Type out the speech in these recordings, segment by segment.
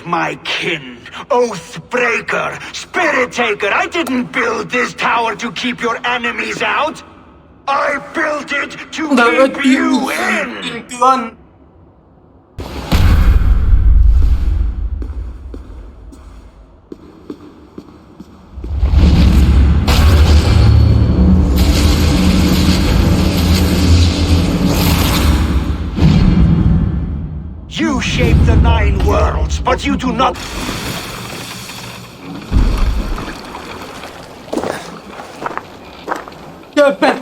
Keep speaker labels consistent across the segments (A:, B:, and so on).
A: my kin. Oath breaker, spirit taker. I didn't build this tower to keep your enemies out. I built it to keep you in.
B: Tuan.
A: You shape the 9 worlds, but you do not...
B: Cepat,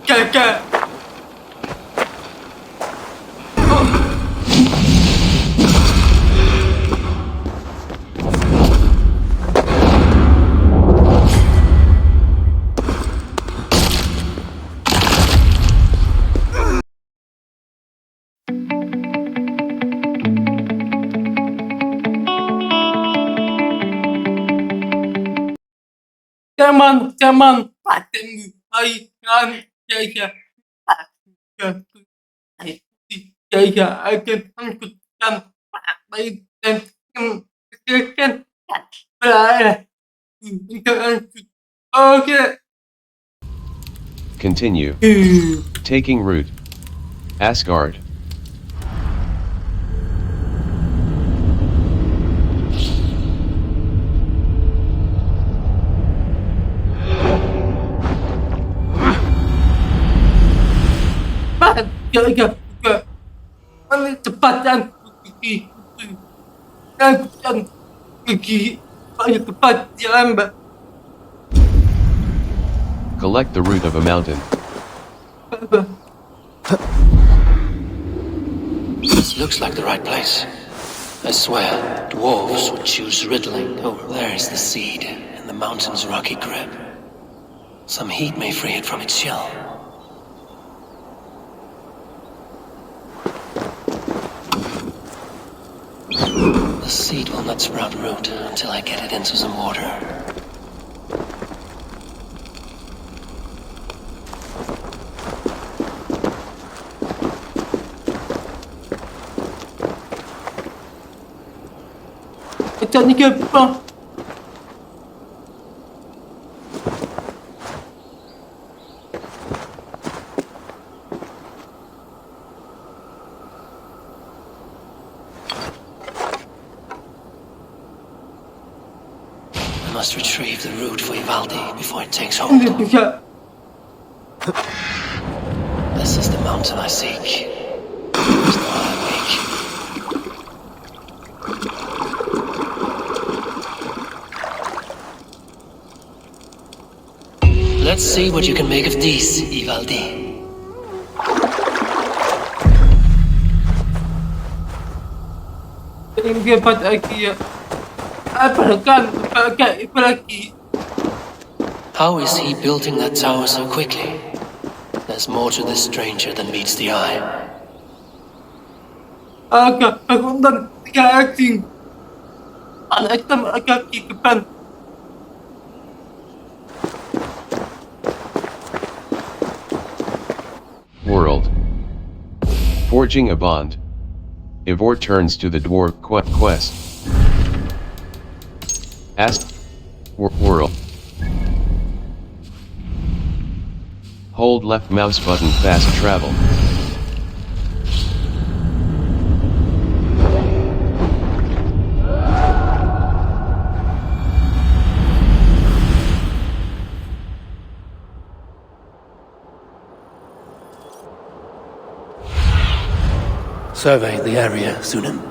B: kakak. Zaman patemu ayam saya saya akan angkutkan baik dan mengerjakan okay.
C: Continue. Taking root. Asgard.
B: Jaga kecepatan pergi dan pergi banyak cepat jalan.
C: Collect the root of a mountain.
D: This looks like the right place. I swear, dwarves would choose riddling over. There is the seed in the mountain's rocky grip. Some heat may free it from its shell. The seed will not sprout root until I get it into some water.
B: Macam ni ke apa?
D: I must retrieve the root for Ivaldi before it takes hold. This is the mountain I seek. There's no other way. Let's see what you can make of these, Ivaldi.
B: Tinggi pada Akhiri.
D: How is he building that tower so quickly? There's more to this stranger than meets the eye.
B: Agak bangunan 3 asing. Anak hitam agak di depan.
C: World. Forging a bond. Ivor turns to the dwarf quest. Ask. World. Hold left mouse button fast travel.
D: Survey the area, Sunan.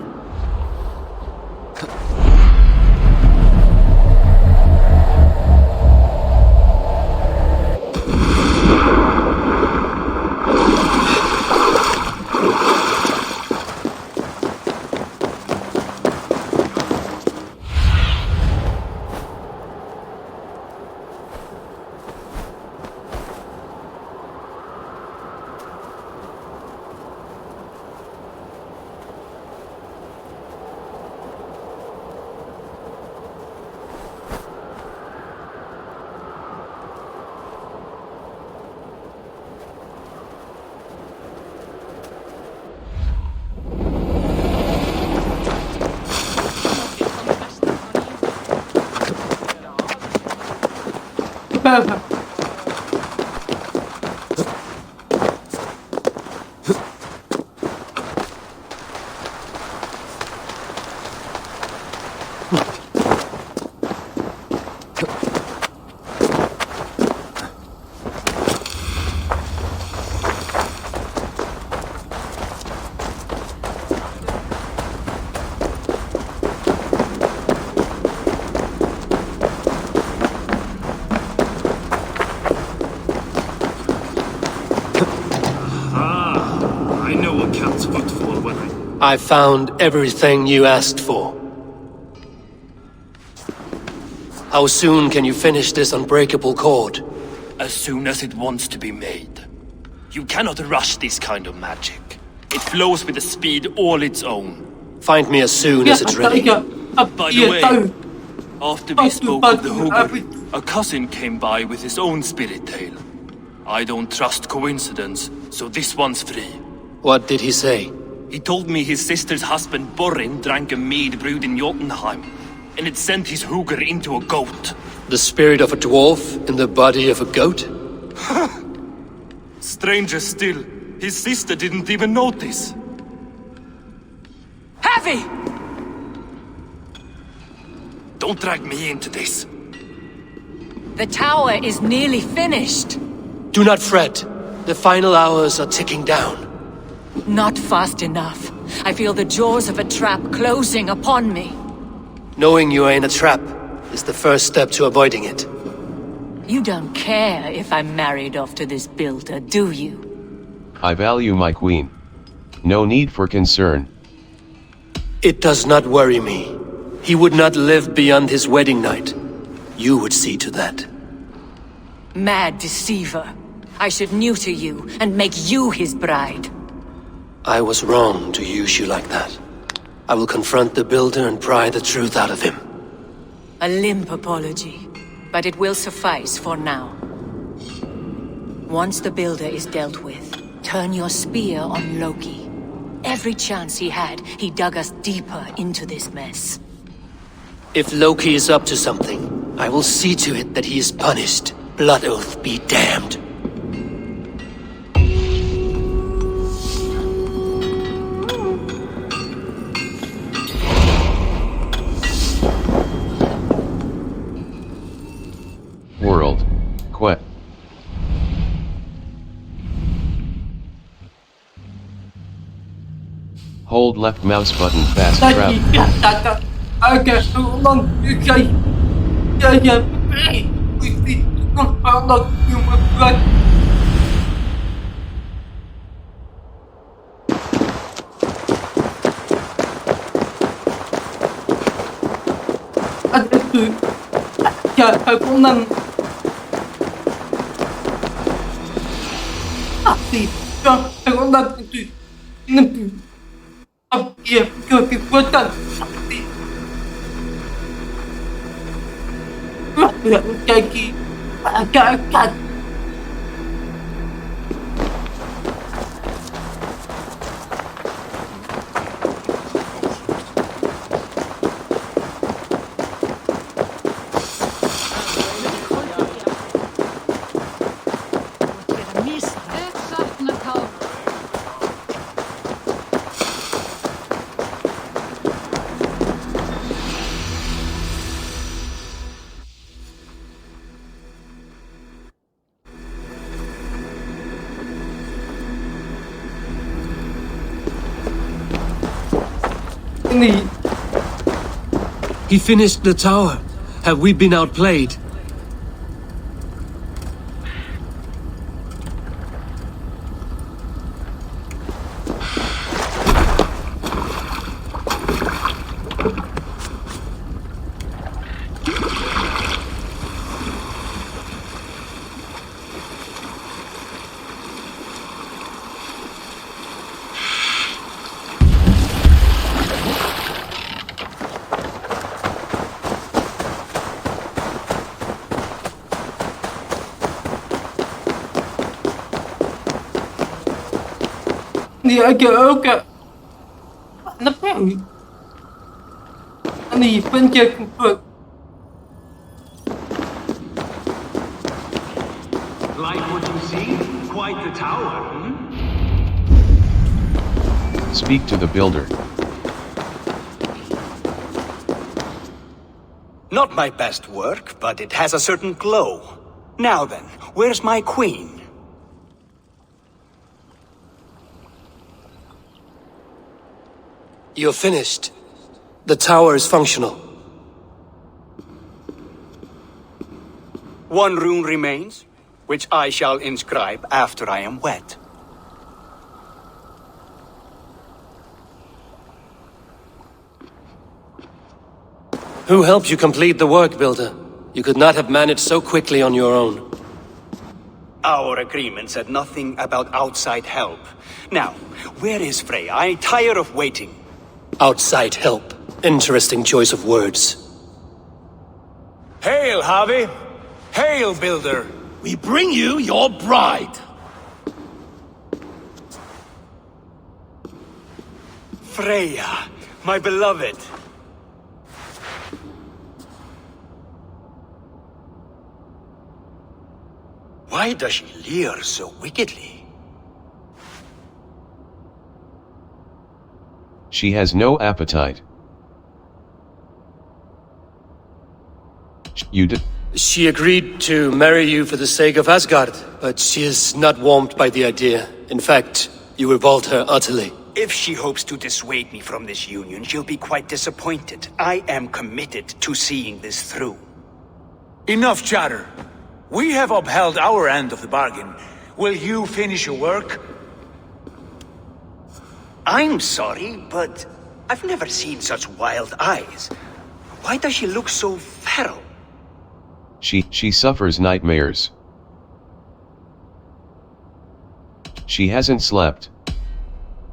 E: I know what counts good for when
D: I found everything you asked for. How soon can you finish this unbreakable cord?
E: as soon as it wants to be made. You cannot rush this kind of magic. It flows with a speed all its own.
D: Find me as soon as it's ready.
E: By the way, after we spoke of the Hooger, a cousin came by with his own spirit tale. I don't trust coincidence, so this one's free.
D: What did he say?
E: He told me his sister's husband Borin drank a mead brewed in Jotunheim, and it sent his Hooger into a goat.
D: The spirit of a dwarf in the body of a goat?
E: Stranger still, his sister didn't even notice.
F: Heavy!
E: Don't drag me into this.
F: The tower is nearly finished.
D: Do not fret. The final hours are ticking down.
F: Not fast enough. I feel the jaws of a trap closing upon me.
D: Knowing you are in a trap is the first step to avoiding it.
F: You don't care if I'm married off to this builder, do you?
C: I value my queen. No need for concern.
D: It does not worry me. He would not live beyond his wedding night. You would see to that.
F: Mad deceiver. I should neuter you and make you his bride.
D: I was wrong to use you like that. I will confront the builder and pry the truth out of him.
F: A limp apology, but it will suffice for now. Once the builder is dealt with, turn your spear on Loki. Every chance he had, he dug us deeper into this mess.
D: If Loki is up to something, I will see to it that he is punished. Blood Oath be damned.
C: World. Quet. Hold left mouse button fast travel.
B: Agak ulang guys. Ya, Gusti, Allah yang membuat. Ada tu, ya, aku nang. Tapi, ya, aku nang tu, nanti. Ya, kekuatan. Kaki agak.
D: He finished the tower. Have we been outplayed?
B: Ni agak. Kenapa ni? Ni penjahat kuat.
A: tower,
C: Speak to the builder.
A: Not my best work, but it has a certain glow. Now then, where's my queen?
D: You're finished. The tower is functional.
A: One rune remains, which I shall inscribe after I am wet.
D: Who helped you complete the work, Builder? You could not have managed so quickly on your own.
A: Our agreement said nothing about outside help. Now, where is Freya? I'm tired of waiting.
D: Outside help. Interesting choice of words.
A: Hail, Harvey! Hail, Builder!
G: We bring you your bride.
A: Freya, my beloved. Why does she leer so wickedly?
C: She has no appetite. You did.
D: She agreed to marry you for the sake of Asgard, but she is not warmed by the idea. In fact, you revolt her utterly.
A: If she hopes to dissuade me from this union, she'll be quite disappointed. I am committed to seeing this through.
G: Enough chatter. We have upheld our end of the bargain. Will you finish your work?
A: I'm sorry, but I've never seen such wild eyes. Why does she look so feral?
C: She suffers nightmares. She hasn't slept.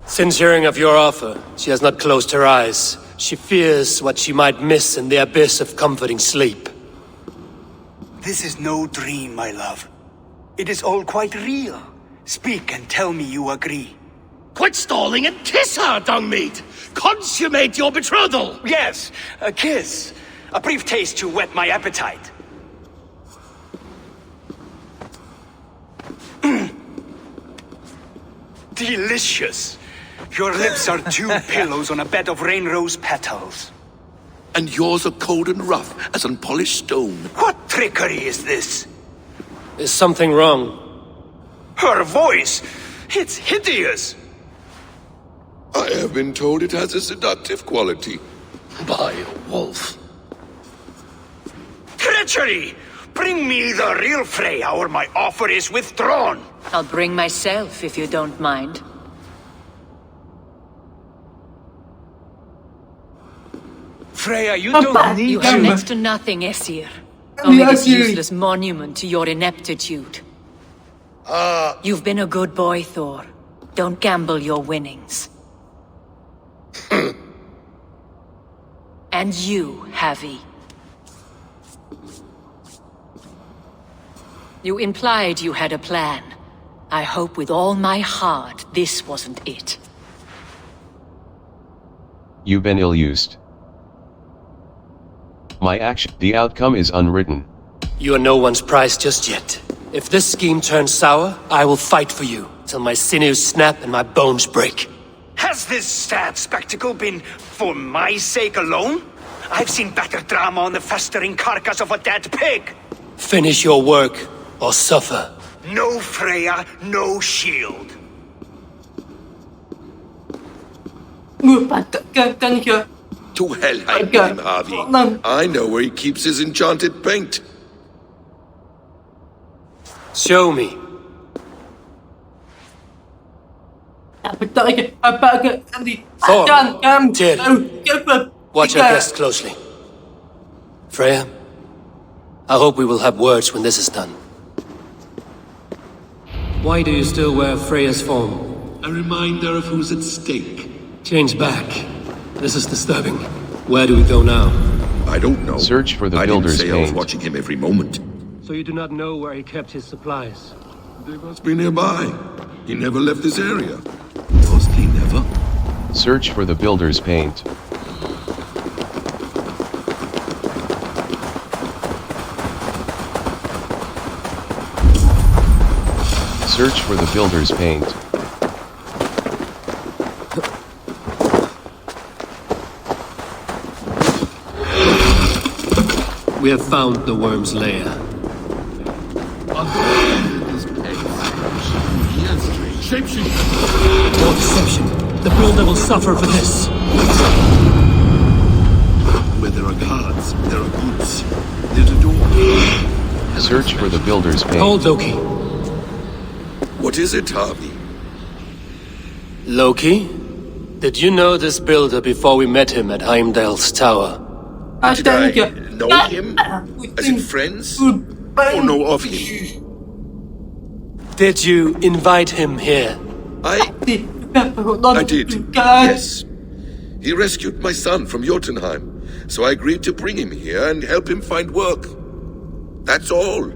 D: Since hearing of your offer, she has not closed her eyes. She fears what she might miss in the abyss of comforting sleep.
A: This is no dream, my love. It is all quite real. Speak and tell me you agree.
G: Quit stalling and kiss her, dung meat! Consummate your betrothal!
A: Yes, a kiss. A brief taste to whet my appetite. Delicious. Your lips are two pillows on a bed of rain rose petals.
H: And yours are cold and rough as unpolished stone.
A: What trickery is this?
D: Is something wrong?
A: Her voice! It's hideous!
H: I have been told it has a seductive quality.
G: By a wolf.
A: Treachery! Bring me the real Freya or my offer is withdrawn!
F: I'll bring myself if you don't mind.
A: Freya, you don't need
F: You have
A: to...
F: next to nothing, Aesir. Only this useless monument to your ineptitude. You've been a good boy, Thor. Don't gamble your winnings. And you, Havi. You implied you had a plan. I hope with all my heart this wasn't it.
C: You've been ill-used. The outcome is unwritten.
D: You are no one's prize just yet. If this scheme turns sour, I will fight for you, till my sinews snap and my bones break.
A: Has this sad spectacle been for my sake alone? I've seen better drama on the festering carcass of a dead pig!
D: Finish your work, or suffer.
A: No Freya, no shield.
B: Kan je...
H: To Helheim with him, Harvey. I know where he keeps his enchanted paint.
D: Show me. Thor, Tyr, watch our guest closely. Freya, I hope we will have words when this is done. Why do you still wear Freya's form?
H: A reminder of who's at stake.
D: Change back. This is disturbing. Where do we go now?
H: I don't know.
C: Search for the
H: I didn't
C: builder's
H: say I was
C: paint.
H: watching him every moment.
D: So you do not know where he kept his supplies?
H: They must be nearby. He never left this area. Mostly never.
C: Search for the builder's paint. Search for the builder's paint.
D: We have found the worm's lair. More deception. The builder will suffer for this.
H: Where there are guards, there are goods. There's a door.
C: Search for the builder's paint.
D: Hold, Loki.
H: What is it, Harvey?
D: Loki? Did you know this builder before we met him at Heimdall's tower?
H: Did I know him? As in friends? Or know of him?
D: Did you invite him here?
H: I did, yes. He rescued my son from Jotunheim, so I agreed to bring him here and help him find work. That's all.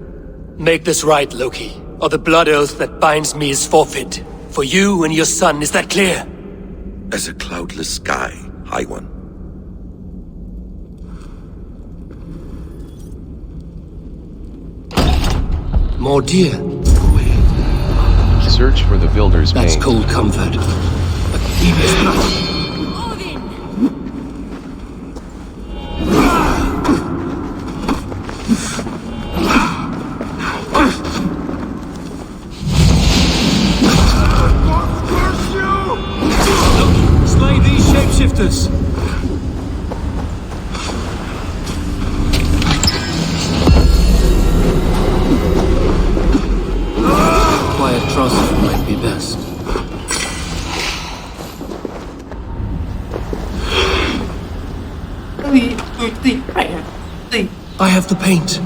D: Make this right, Loki, or the blood oath that binds me is forfeit. For you and your son, is that clear?
H: As a cloudless sky, High One.
D: More deer.
C: Search for the builder's
D: That's
C: paint.
D: cold comfort. But even is not. Slay these shapeshifters. Quiet trust might be best. I have the paint.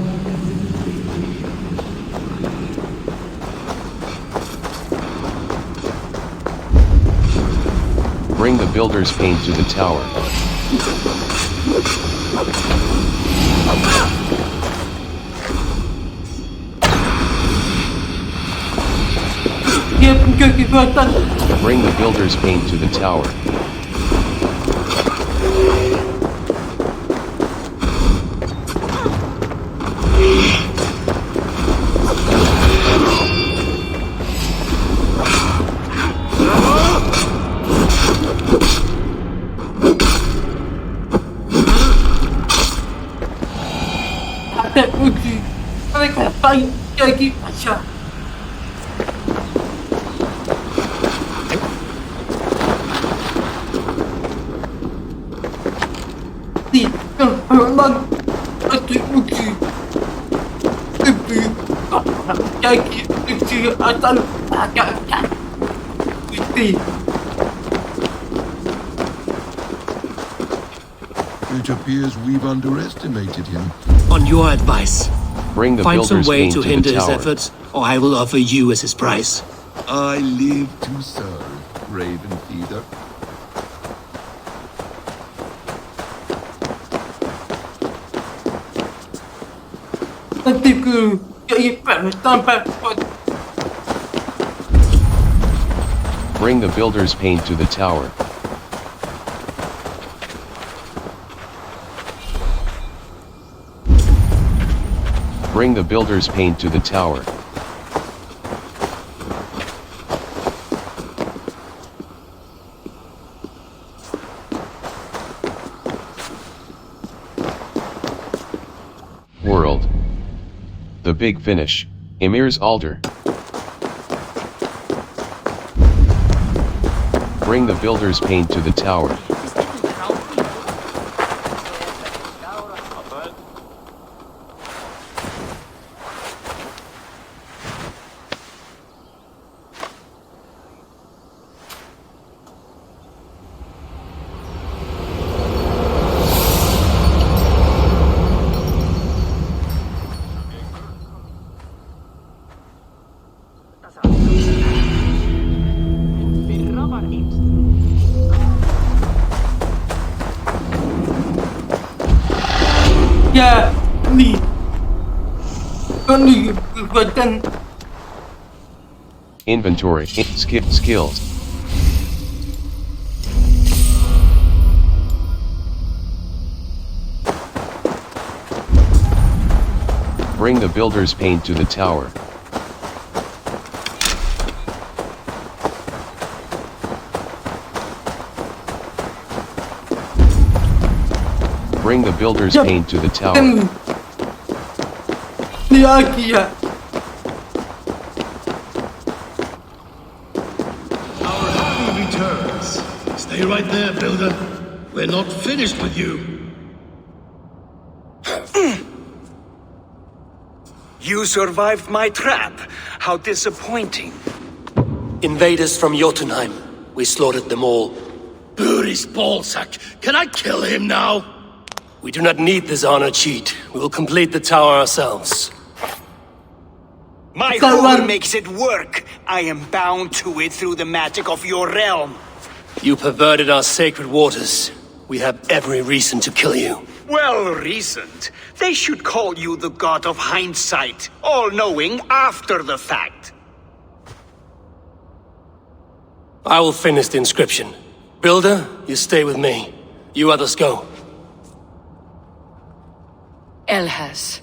C: Bring the builder's paint to the tower. Bring the builder's paint to the tower.
H: It appears we've underestimated him.
D: On your advice,
C: Bring the
D: find some
C: builder's
D: way
C: paint
D: to
C: to
D: hinder
C: the
D: his
C: tower.
D: efforts, or I will offer you as his price.
H: I live to serve, Raven Feeder.
C: Bring the builder's paint to the tower. Bring the builder's paint to the tower. World. The big finish, Ymir's altar. Bring the builder's paint to the tower. Inventory, skills. Bring the builder's paint to the tower. Bring the builder's paint to the tower.
B: Lagi ya.
I: Our happy returns. Stay right there, builder. We're not finished with you.
A: You survived my trap. How disappointing.
D: Invaders from Jotunheim. We slaughtered them all.
I: Buri's ballsack. Can I kill him now?
D: We do not need this honor cheat. We will complete the tower ourselves.
A: My horror makes it work. I am bound to it through the magic of your realm.
D: You perverted our sacred waters. We have every reason to kill you.
A: Well reasoned. They should call you the god of hindsight, all-knowing after the fact.
D: I will finish the inscription. Builder, you stay with me. You others go.
F: Elhas,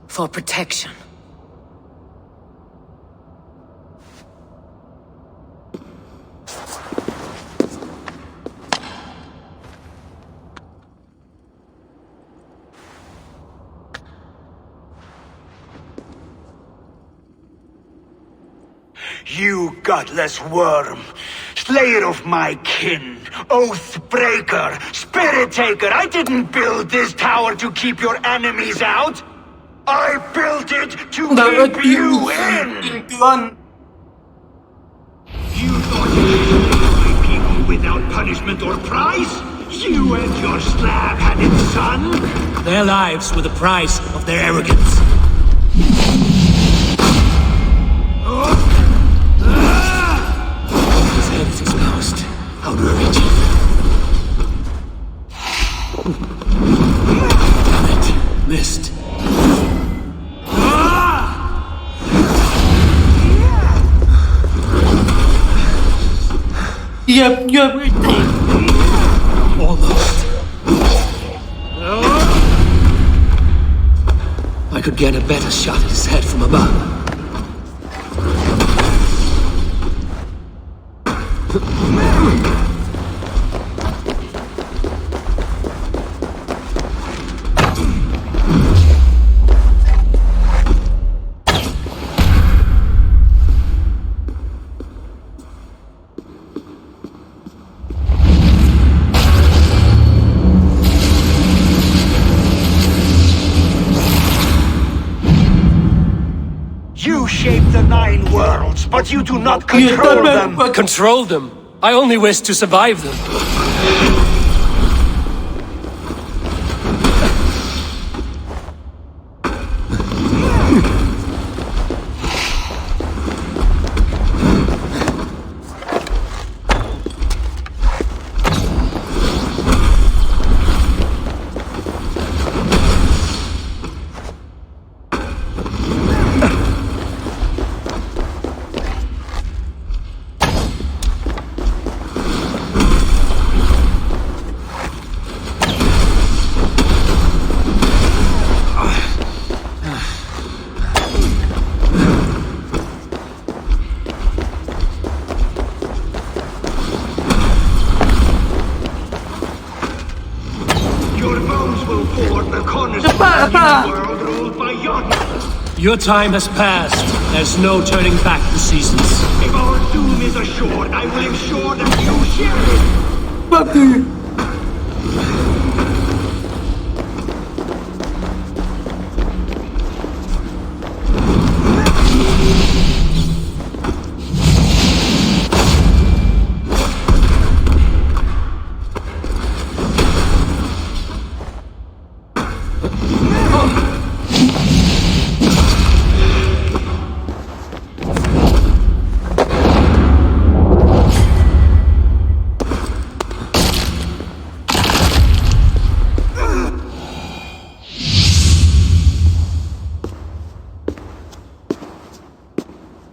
F: for protection.
A: You godless worm, slayer of my kin, oath breaker, spirit taker, I didn't build this tower to keep your enemies out. I built it to keep you in. You thought you could slay my people without punishment or prize? You and your slab-handed son?
I: Their lives were the price of their arrogance.
D: His head is exposed. How do I reach it? Damn it. Missed.
B: Yep.
D: Almost. I could get a better shot at his head from above.
A: You shape the 9 worlds, but you do not control them.
D: Control them? I only wish to survive them. Your time has passed. There's no turning back the seasons.
A: If our doom is assured, I will ensure that you share it.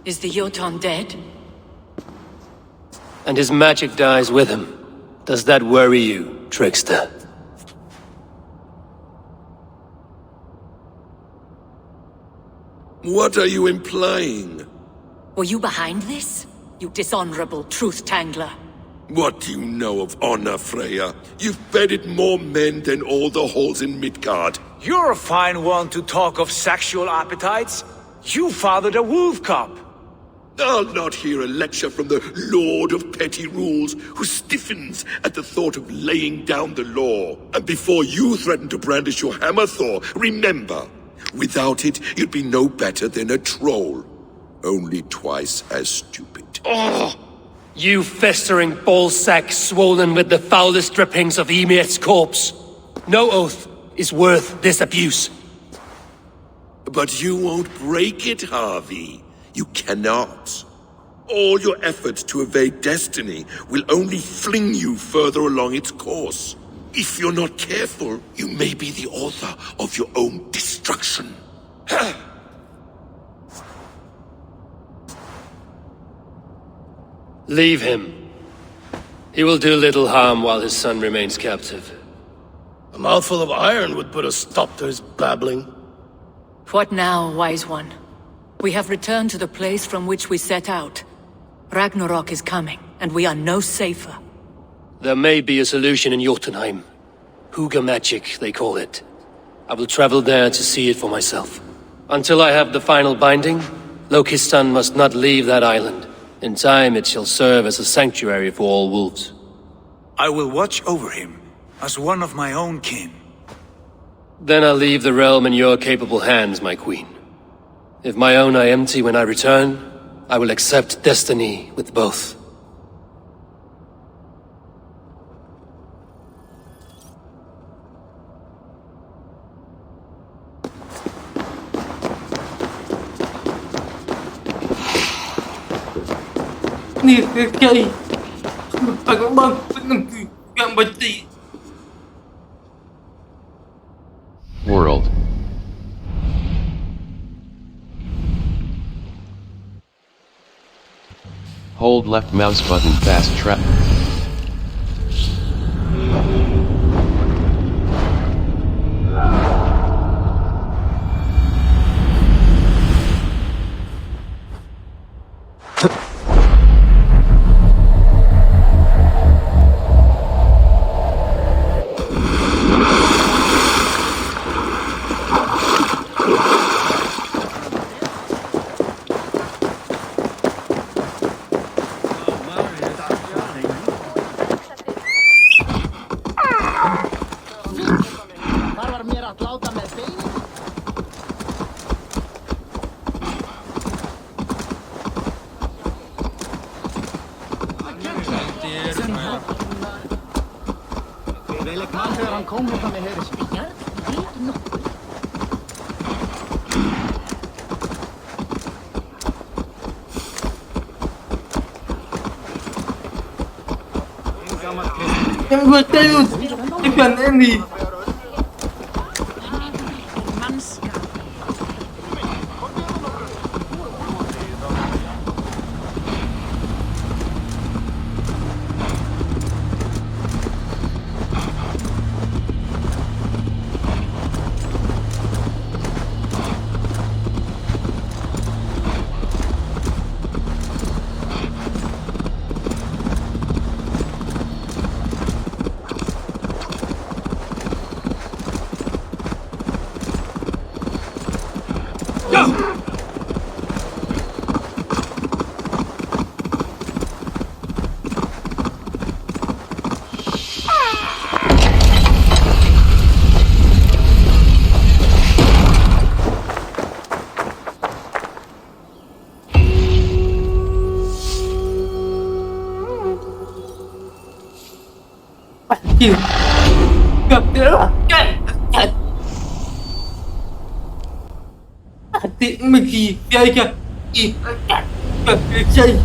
F: Is the Jotun dead?
D: And his magic dies with him. Does that worry you, trickster?
H: What are you implying?
F: Were you behind this? You dishonorable truth-tangler.
H: What do you know of honor, Freya? You've bedded more men than all the halls in Midgard.
G: You're a fine one to talk of sexual appetites. You fathered a wolf cub.
H: I'll not hear a lecture from the Lord of Petty Rules, who stiffens at the thought of laying down the law. And before you threaten to brandish your hammer, Thor, remember, without it, you'd be no better than a troll. Only twice as stupid.
D: Oh! You festering ballsack swollen with the foulest drippings of Ymir's corpse. No oath is worth this abuse.
H: But you won't break it, Harvey. You cannot. All your efforts to evade destiny will only fling you further along its course. If you're not careful, you may be the author of your own destruction.
D: Leave him. He will do little harm while his son remains captive.
I: A mouthful of iron would put a stop to his babbling.
F: What now, wise one? We have returned to the place from which we set out. Ragnarok is coming, and we are no safer.
D: There may be a solution in Jotunheim. Huga magic, they call it. I will travel there to see it for myself. Until I have the final binding, Loki's son must not leave that island. In time, it shall serve as a sanctuary for all wolves.
G: I will watch over him, as one of my own kin.
D: Then I'll leave the realm in your capable hands, my queen. If my own are empty when I return, I will accept destiny with both.
B: Nih, Kiai. Agak bang, yang baca.
C: World. Hold left mouse button fast track.
B: Yang baca itu ikan ini. Gặp nữa thật hati Misi di Asgard gặp xây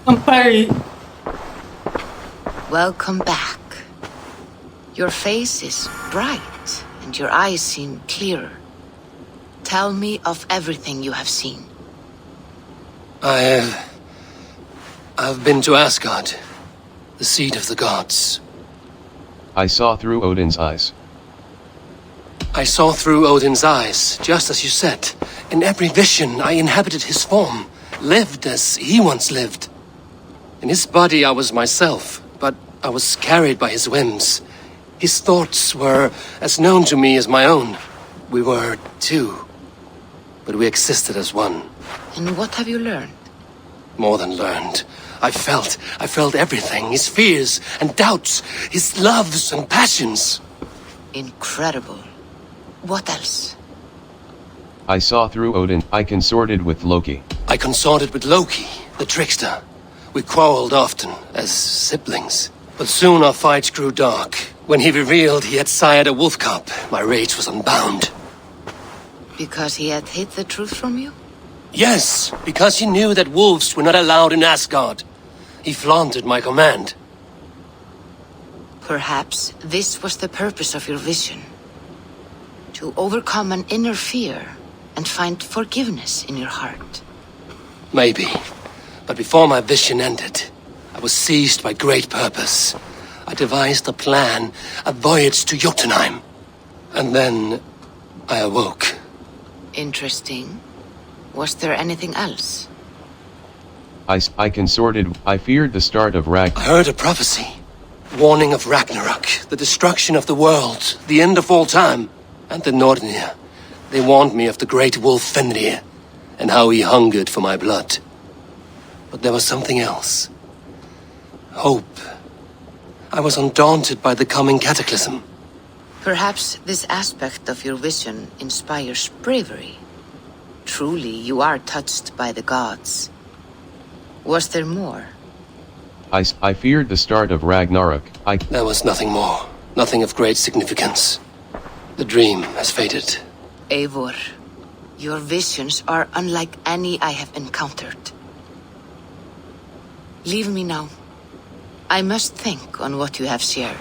B: Sampai
J: Welcome back. Your face is bright, and your eyes seem clearer. Tell me of everything you have seen.
D: I've been to Asgard, the seat of the gods.
C: I saw through Odin's eyes.
D: I saw through Odin's eyes, just as you said. In every vision, I inhabited his form, lived as he once lived. In his body, I was myself, but I was carried by his whims. His thoughts were as known to me as my own. We were two, but we existed as one.
J: And what have you learned?
D: More than learned. I felt everything. His fears and doubts, his loves and passions.
J: Incredible. What else?
C: I saw through Odin. I consorted with Loki.
D: I consorted with Loki, the trickster. We quarreled often, as siblings. But soon our fights grew dark. When he revealed he had sired a wolf cub, my rage was unbound.
J: Because he had hid the truth from you?
D: Yes, because he knew that wolves were not allowed in Asgard. He flaunted my command.
J: Perhaps this was the purpose of your vision. To overcome an inner fear and find forgiveness in your heart.
D: Maybe. But before my vision ended, I was seized by great purpose. I devised a plan, a voyage to Jotunheim. And then I awoke.
J: Interesting. Was there anything else?
C: I consorted. I feared the start of
D: I heard a prophecy. Warning of Ragnarok, the destruction of the world, the end of all time. And the Nornir. They warned me of the great wolf Fenrir, and how he hungered for my blood. But there was something else. Hope. I was undaunted by the coming cataclysm.
J: Perhaps this aspect of your vision inspires bravery. Truly, you are touched by the gods. Was there more?
C: I feared the start of Ragnarok.
D: There was nothing more. Nothing of great significance. The dream has faded.
J: Eivor, your visions are unlike any I have encountered. Leave me now. I must think on what you have shared.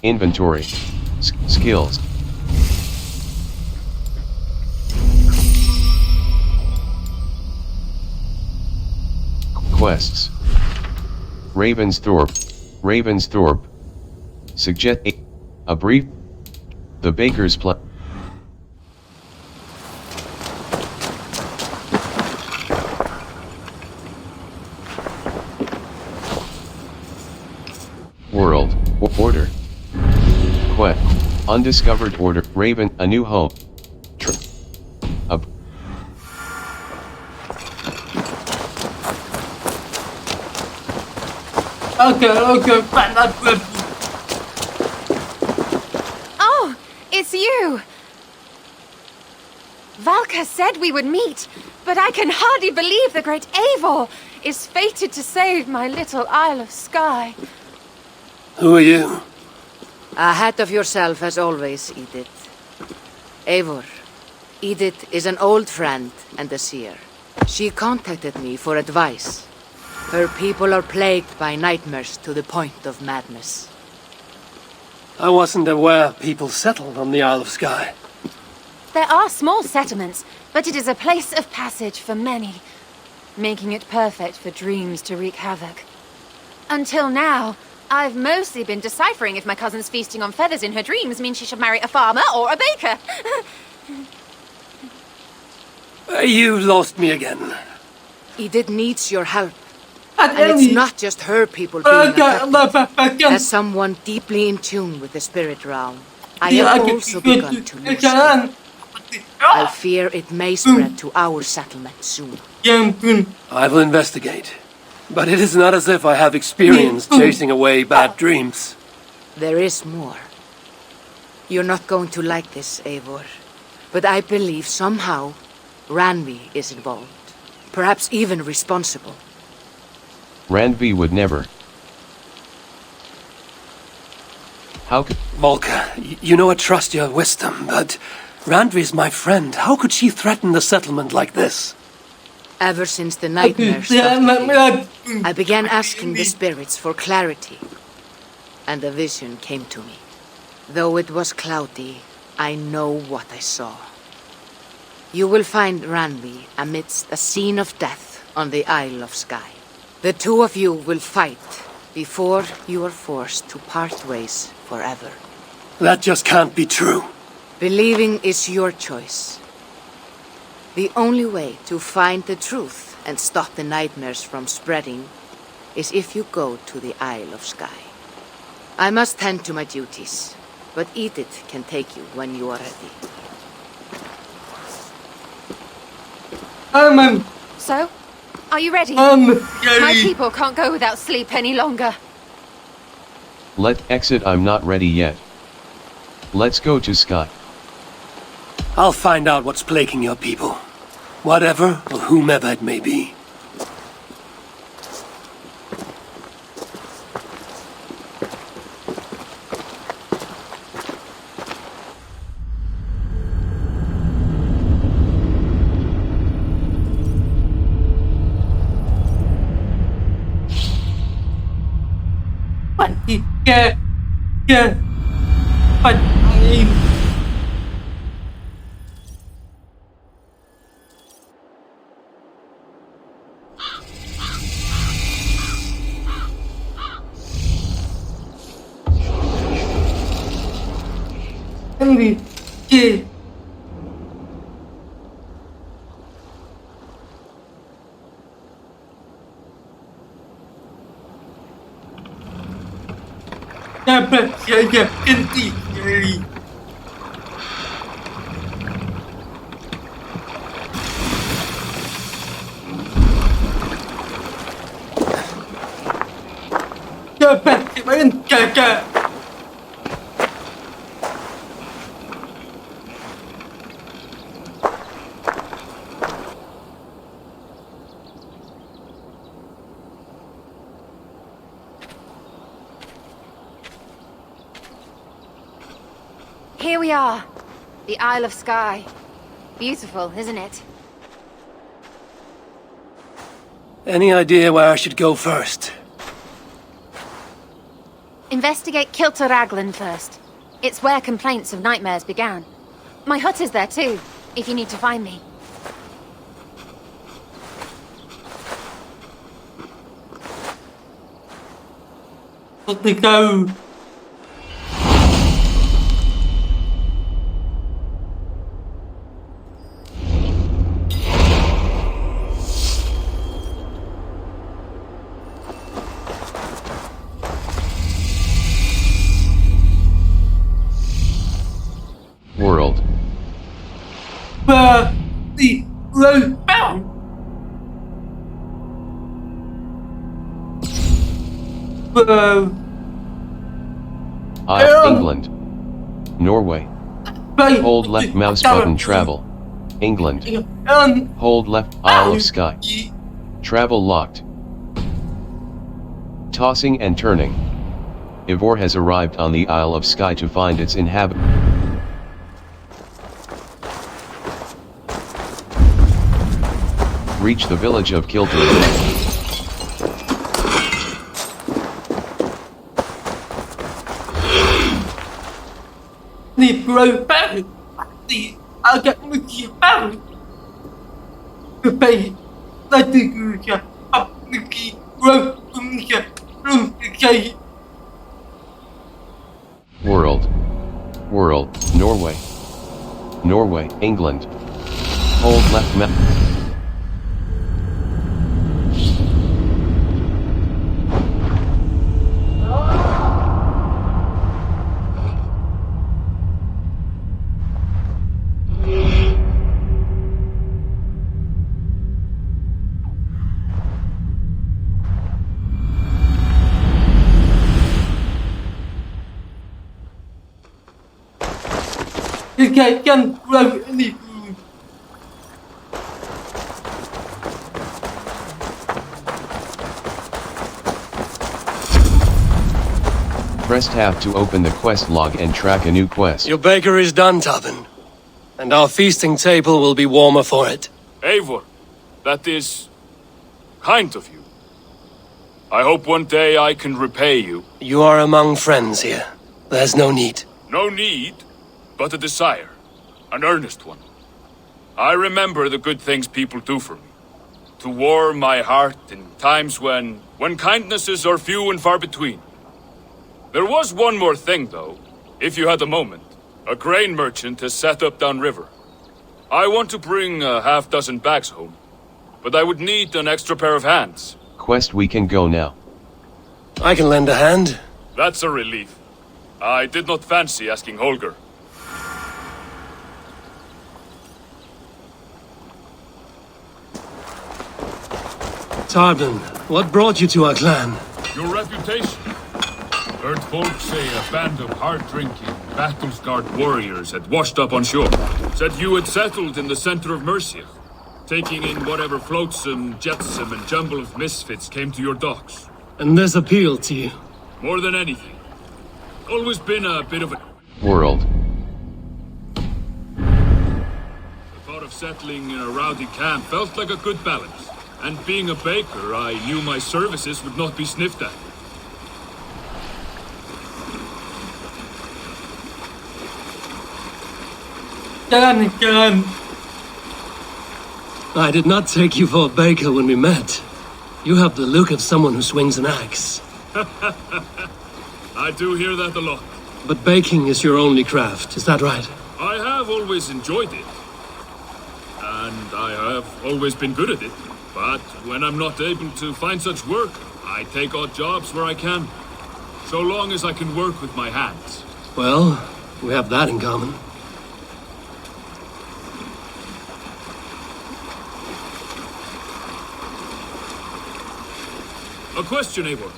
C: Inventory. Skills. Quests. Ravensthorpe. Suggest a brief. The Baker's Plot. World. Order. Quest. Undiscovered Order. Raven. A New Home.
B: Okay,
K: Oh, it's you! Valka said we would meet, but I can hardly believe the great Eivor is fated to save my little Isle of Skye.
D: Who are you?
J: Ahead of yourself as always, Edith. Eivor. Edith is an old friend and a seer. She contacted me for advice. Her people are plagued by nightmares to the point of madness.
D: I wasn't aware people settled on the Isle of Skye.
K: There are small settlements, but it is a place of passage for many, making it perfect for dreams to wreak havoc. Until now, I've mostly been deciphering if my cousin's feasting on feathers in her dreams means she should marry a farmer or a baker.
D: You lost me again.
J: Edith needs your help. And it's not just her people being affected. As someone deeply in tune with the spirit realm, I have also begun to lose them. I fear it may spread to our settlement soon.
D: I will investigate. But it is not as if I have experience chasing away bad dreams.
J: There is more. You're not going to like this, Eivor. But I believe somehow Ranvi is involved. Perhaps even responsible.
C: Ranvi would never. How could...
D: Volka, you know I trust your wisdom, but Randvi is my friend. How could she threaten the settlement like this?
J: Ever since the nightmare started, I began asking the spirits for clarity. And a vision came to me. Though it was cloudy, I know what I saw. You will find Ranvi amidst a scene of death on the Isle of Skye. The two of you will fight before you are forced to part ways forever.
D: That just can't be true.
J: Believing is your choice. The only way to find the truth and stop the nightmares from spreading is if you go to the Isle of Skye. I must tend to my duties, but Edith can take you when you are ready.
K: So, are you ready? My people can't go without sleep any longer.
C: Let exit. I'm not ready yet. Let's go to Skye.
D: I'll find out what's plaguing your people. Whatever or whomever it may be.
K: Here we are. The Isle of Skye. Beautiful, isn't it?
D: Any idea where I should go first?
K: Investigate Kilter Raglan first. It's where complaints of nightmares began. My hut is there too, if you need to find me.
B: Let's go.
C: World.
B: The road bound.
C: England. Norway. Hold left mouse button travel. England. Hold left Isle of Skye. Travel locked. Tossing and turning. Ivor has arrived on the Isle of Skye to find its inhabitants. Reach the village of Kilter.
B: The berpura-pura. The Akhiri. The pay. Let the Gurja. Up the key.
C: World. World. Norway. Norway. England. Hold left map.
B: Kan ini.
C: Press tab to open the quest log and track a new quest.
D: Your baker is done, Tobin. And our feasting table will be warmer for it.
E: Eivor, that is kind of you. I hope one day I can repay you.
D: You are among friends here. There's no need.
E: No need, but a desire. An earnest one. I remember the good things people do for me. To warm my heart in times when kindnesses are few and far between. There was one more thing, though, if you had a moment. A grain merchant has set up downriver. I want to bring a half-dozen bags home, but I would need an extra pair of hands.
C: Quest, we can go now.
D: I can lend a hand.
E: That's a relief. I did not fancy asking Holger.
D: Tarbin, what brought you to our clan?
E: Your reputation. Heard folks say a band of hard-drinking, battle-scarred warriors had washed up on shore. Said you had settled in the center of Mercia, taking in whatever flotsam, jetsam, and jumble of misfits came to your docks.
D: And this appealed to you?
E: More than anything. Always been a bit of a...
C: World.
E: The thought of settling in a rowdy camp felt like a good balance. And being a baker, I knew my services would not be sniffed at.
D: I did not take you for a baker when we met. You have the look of someone who swings an axe.
E: I do hear that a lot.
D: But baking is your only craft, is that right?
E: I have always enjoyed it. And I have always been good at it. But when I'm not able to find such work, I take odd jobs where I can. So long as I can work with my hands.
D: Well, we have that in common.
E: A question, Eivor.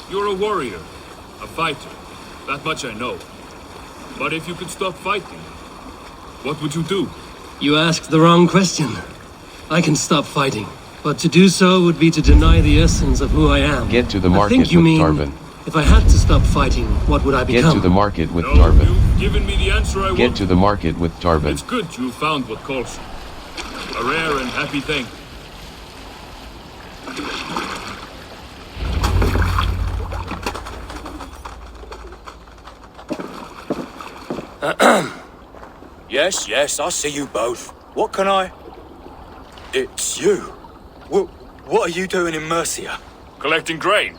E: You're a warrior, a fighter. That much I know. But if you could stop fighting, what would you do?
D: You asked the wrong question. I can stop fighting, but to do so would be to deny the essence of who I am.
C: Get to the market
D: I think you
C: with
D: mean,
C: Tarbin.
D: If I had to stop fighting, what would I become?
C: Get to the market with
E: No,
C: Tarbin.
E: you've given me the answer I want.
C: Get to the market with Tarbin.
E: It's good you found what calls you. A rare and happy thing.
A: Yes, I see you both. What can I... It's you. What are you doing in Mercia?
E: Collecting grain.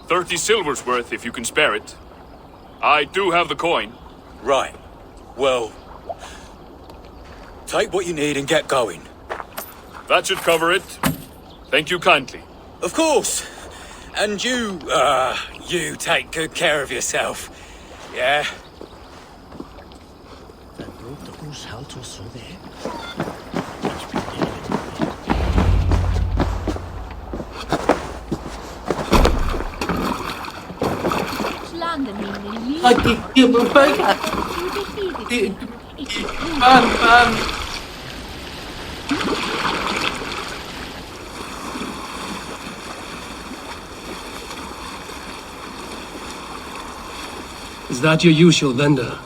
E: 30 silver's worth if you can spare it. I do have the coin.
A: Right. Well... take what you need and get going.
E: That should cover it. Thank you kindly.
A: Of course. And you take good care of yourself. Yeah?
D: Is that your usual vendor?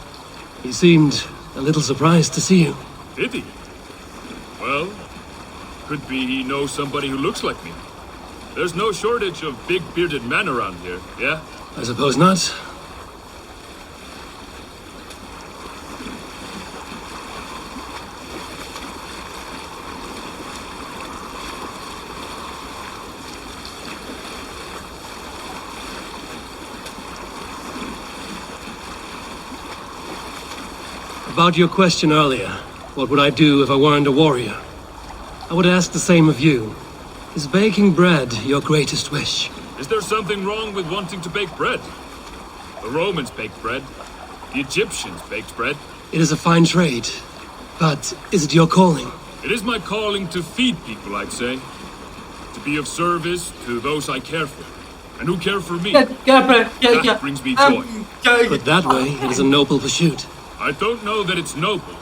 D: He seemed a little surprised to see you.
E: Did he? Well, could be he knows somebody who looks like me. There's no shortage of big bearded men around here, yeah?
D: I suppose not. About your question earlier, what would I do if I weren't a warrior? I would ask the same of you. Is baking bread your greatest wish?
E: Is there something wrong with wanting to bake bread? The Romans baked bread. The Egyptians baked bread.
D: It is a fine trade, but is it your calling?
E: It is my calling to feed people, I'd say. To be of service to those I care for, and who care for me. That brings me joy.
D: But that way, it is a noble pursuit.
E: I don't know that it's noble.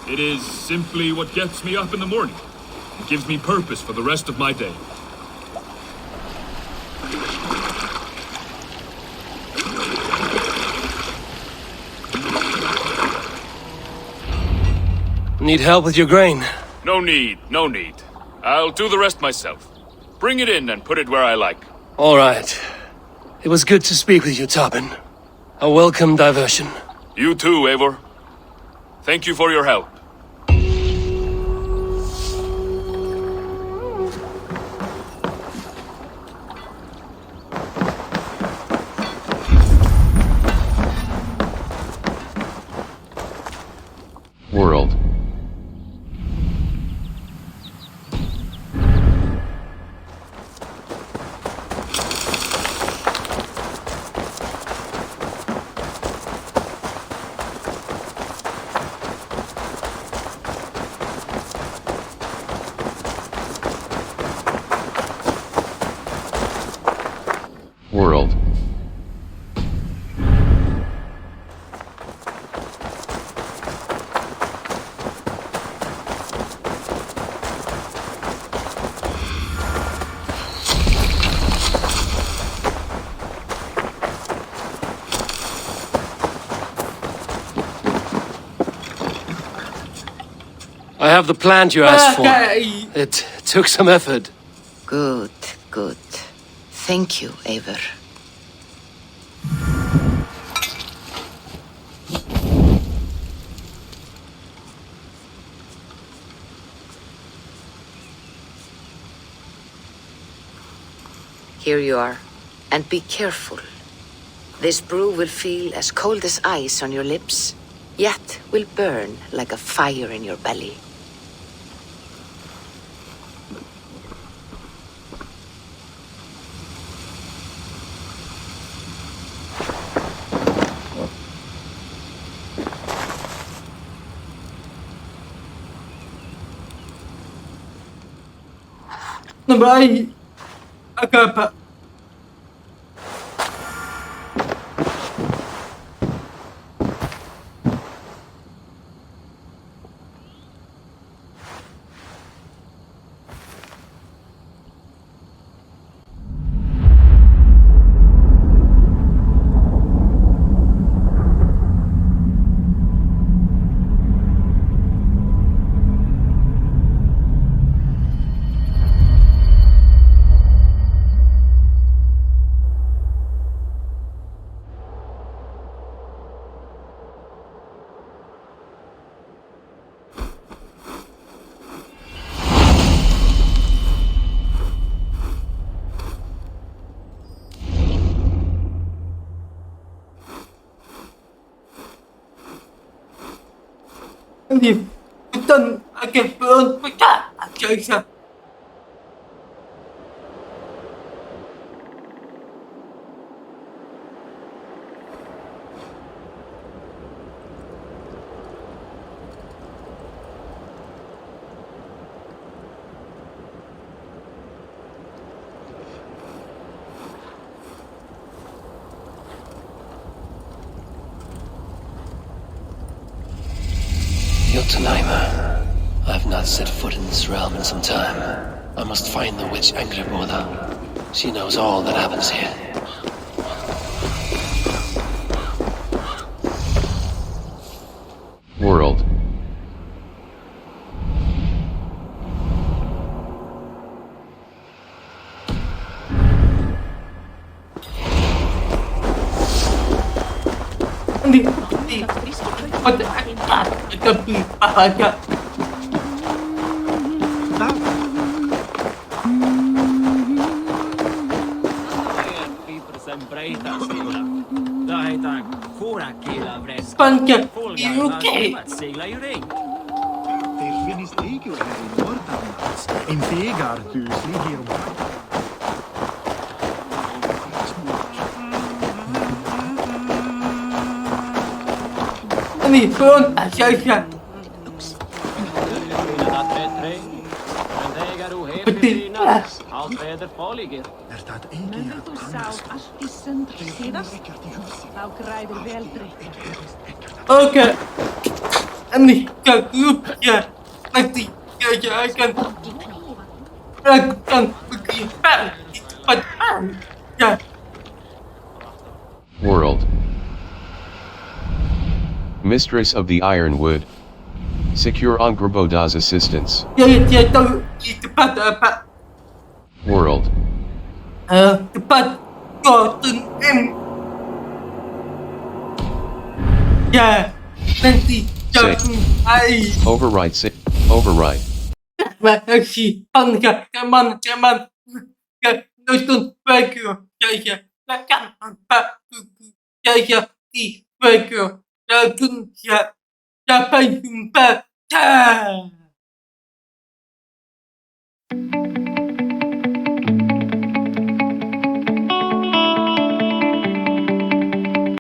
E: It is simply what gets me up in the morning. It gives me purpose for the rest of my day.
D: Need help with your grain?
E: No need, no need. I'll do the rest myself. Bring it in and put it where I like.
D: All right. It was good to speak with you, Tobin. A welcome diversion.
E: You too, Eivor. Thank you for your help.
C: World. World.
D: I have the plant you asked for. It took some effort.
J: Good, good. Thank you, Eivor. Here you are. And be careful. This brew will feel as cold as ice on your lips, yet will burn like a fire in your belly.
B: Bye. Akapa. Hindi. Buton. Akin. Buton. Pagka. Aksa.
D: Jotunheim. I've not set foot in this realm in some time. I must find the witch Angrboda. She knows all that happens here.
C: World.
B: Hindi. Hindi. Pagka. Panka. Okay.
L: Tervenis ligger här i Norrlands. En vägarhus ligger omkring.
B: Hindi. Buton. Aksa.
L: Allt väder foligir.
M: Men vil þú sá allt í sund síðast, þá græðir vel drykka.
B: Oke. Ini grup ya. Nanti saya akan lakukan begitu di tempat ya.
C: World. Mistress of the Ironwood. Secure Angraboda's assistance.
B: Dia tahu di tempat apa.
C: World.
B: Tempat Cotton M. Ya, nanti jagung air.
C: Override. Override.
B: Makasih, teman-teman. Nonton video saya. Tekan apa buku saya di video. Langsung ya. Sampai jumpa.